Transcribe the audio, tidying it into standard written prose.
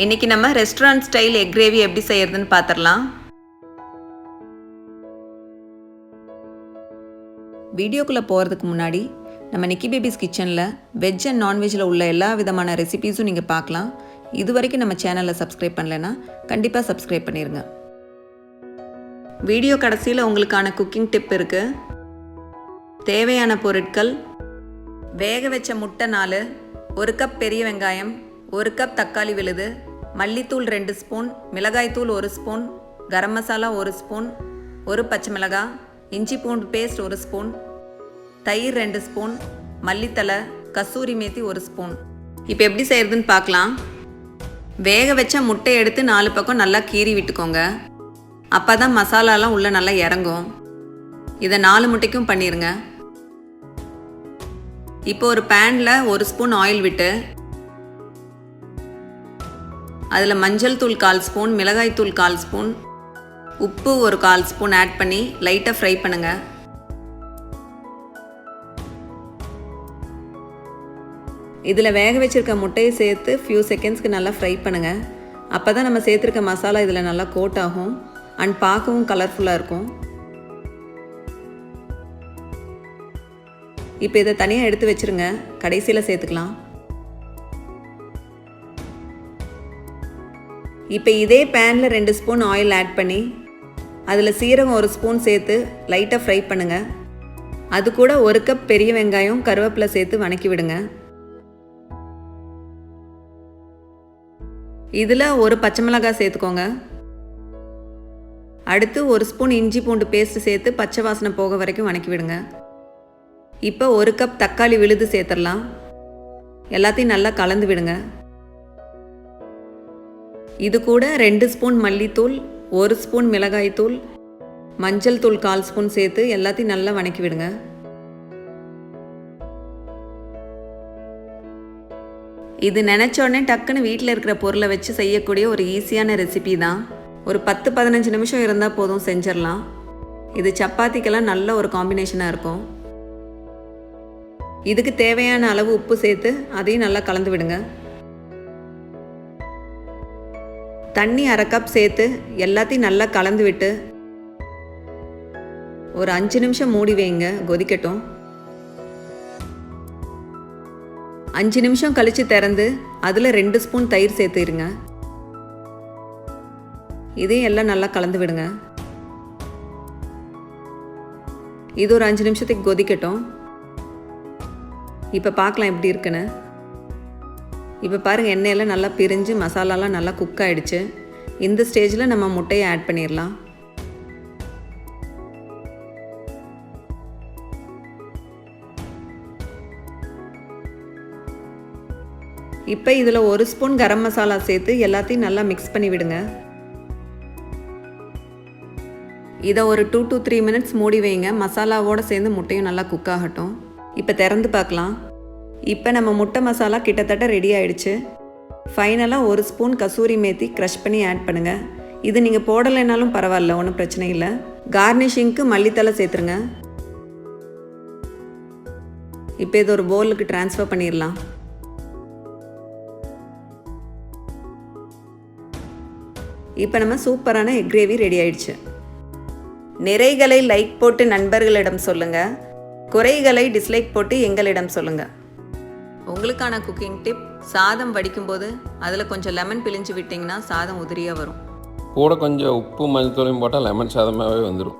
இன்னைக்கு நம்ம restaurant style egg gravy எப்படி செய்யறதுன்னு பார்த்துடலாம். வீடியோக்குள்ளே போகிறதுக்கு முன்னாடி நம்ம நிக்கிபேபிஸ் கிச்சனில் வெஜ் அண்ட் நான்வெஜ்ஜில் உள்ள எல்லா விதமான ரெசிபீஸும் நீங்கள் பார்க்கலாம். இது வரைக்கும் நம்ம சேனலில் சப்ஸ்கிரைப் பண்ணலைன்னா கண்டிப்பாக சப்ஸ்கிரைப் பண்ணிடுங்க. வீடியோ கடைசியில் உங்களுக்கான குக்கிங் டிப் இருக்குது. தேவையான பொருட்கள்: வேக வச்ச முட்டை 4, 1 கப் பெரிய வெங்காயம், 1 கப் தக்காளி விழுது, மல்லித்தூள் 2 ஸ்பூன், மிளகாய்த்தூள் 1 ஸ்பூன், கரம் மசாலா 1 ஸ்பூன், 1 பச்சை மிளகாய், இஞ்சி பூண்டு பேஸ்ட் 1 ஸ்பூன், தயிர் 2 ஸ்பூன், மல்லித்தலை, கசூரி மேத்தி 1 ஸ்பூன். இப்போ எப்படி செய்கிறதுன்னு பார்க்கலாம். வேக வச்ச முட்டை எடுத்து 4 பக்கம் நல்லா கீறி விட்டுக்கோங்க. அப்போ தான் மசாலாலாம் உள்ளே நல்லா இறங்கும். இதை 4 முட்டைக்கும் பண்ணிடுங்க. இப்போ ஒரு பேனில் 1 ஸ்பூன் ஆயில் விட்டு அதில் மஞ்சள் தூள் 1/4 ஸ்பூன், மிளகாய் தூள் 1/4 ஸ்பூன், உப்பு 1/4 ஸ்பூன் ஆட் பண்ணி லைட்டாக ஃப்ரை பண்ணுங்கள். இதில் வேக வச்சுருக்க முட்டையை சேர்த்து ஃபியூ செகண்ட்ஸ்க்கு நல்லா ஃப்ரை பண்ணுங்கள். அப்போ தான் நம்ம சேர்த்துருக்க மசாலா இதில் நல்லா கோட் ஆகும் அண்ட் பார்க்கவும் கலர்ஃபுல்லாக இருக்கும். இப்போ இதை தனியாக எடுத்து வச்சுருங்க. கடைசியில் சேர்த்துக்கலாம். இப்போ இதே பேனில் 2 ஸ்பூன் ஆயில் ஆட் பண்ணி அதில் சீரகம் 1 ஸ்பூன் சேர்த்து லைட்டாக ஃப்ரை பண்ணுங்கள். அது கூட 1 கப் பெரிய வெங்காயம், கருவேப்பிலை சேர்த்து வணக்கி விடுங்க. இதில் 1 பச்சை மிளகாய் சேர்த்துக்கோங்க. அடுத்து 1 ஸ்பூன் இஞ்சி பூண்டு பேஸ்ட் சேர்த்து பச்சை வாசனை போக வரைக்கும் வணக்கி விடுங்க. இப்போ 1 கப் தக்காளி விழுது சேர்த்துடலாம். எல்லாத்தையும் நல்லா கலந்து விடுங்க. இது கூட 2 ஸ்பூன் மல்லித்தூள், 1 ஸ்பூன் மிளகாய்த்தூள், மஞ்சள் தூள் 1/4 ஸ்பூன் சேர்த்து எல்லாத்தையும் நல்லா வணக்கி விடுங்க. இது நினச்சோடனே டக்குன்னு வீட்டில் இருக்கிற பொருளை வச்சு செய்யக்கூடிய ஒரு ஈஸியான ரெசிபி தான். ஒரு 10-15 நிமிஷம் இருந்தால் போதும், செஞ்சிடலாம். இது சப்பாத்திக்கெல்லாம் நல்ல ஒரு காம்பினேஷனாக இருக்கும். இதுக்கு தேவையான அளவு உப்பு சேர்த்து அதையும் நல்லா கலந்து விடுங்க. தண்ணி 1/2 கப் சேர்த்து எல்லாத்தையும் நல்லா கலந்து விட்டு ஒரு 5 நிமிஷம் மூடி வைங்க, கொதிக்கட்டும். 5 நிமிஷம் கழித்து திறந்து அதில் 2 ஸ்பூன் தயிர் சேர்த்துருங்க. இதையும் எல்லாம் நல்லா கலந்து விடுங்க. இது ஒரு 5 நிமிஷத்துக்கு கொதிக்கட்டும். இப்போ பார்க்கலாம் எப்படி இருக்குன்னு. இப்போ பாருங்கள், எண்ணெயெல்லாம் நல்லா பிரிஞ்சு மசாலாலாம் நல்லா குக் ஆகிடுச்சு. இந்த ஸ்டேஜில் நம்ம முட்டையை ஆட் பண்ணிடலாம். இப்போ இதில் 1 ஸ்பூன் கரம் மசாலா சேர்த்து எல்லாத்தையும் நல்லா மிக்ஸ் பண்ணி விடுங்க. இதை ஒரு 2 to 3 மினிட்ஸ் மூடி வைங்க. மசாலாவோடு சேர்ந்து முட்டையும் நல்லா குக் ஆகட்டும். இப்போ திறந்து பார்க்கலாம். இப்போ நம்ம முட்டை மசாலா கிட்டத்தட்ட ரெடி ஆகிடுச்சு. ஃபைனலாக 1 ஸ்பூன் கசூரி மேத்தி க்ரஷ் பண்ணி ஆட் பண்ணுங்கள். இது நீங்கள் போடலைனாலும் பரவாயில்ல, ஒன்றும் பிரச்சனை இல்லை. கார்னிஷிங்க்கு மல்லித்தலை சேர்த்துருங்க. இப்போ இது ஒரு பவுலுக்கு ட்ரான்ஸ்ஃபர் பண்ணிடலாம். இப்போ நம்ம சூப்பரான எக் கிரேவி ரெடி ஆயிடுச்சு. நிறைகளை லைக் போட்டு நண்பர்களிடம் சொல்லுங்கள், குறைகளை டிஸ்லைக் போட்டு எங்களிடம் சொல்லுங்கள். உங்களுக்கான குக்கிங் டிப்: சாதம் வடிக்கும்போது அதில் கொஞ்சம் லெமன் பிழிஞ்சு விட்டிங்கன்னா சாதம் உதிரியாக வரும். கூட கொஞ்சம் உப்பு மஞ்சள் தூளையும் போட்டால் லெமன் சாதமாகவே வந்துடும்.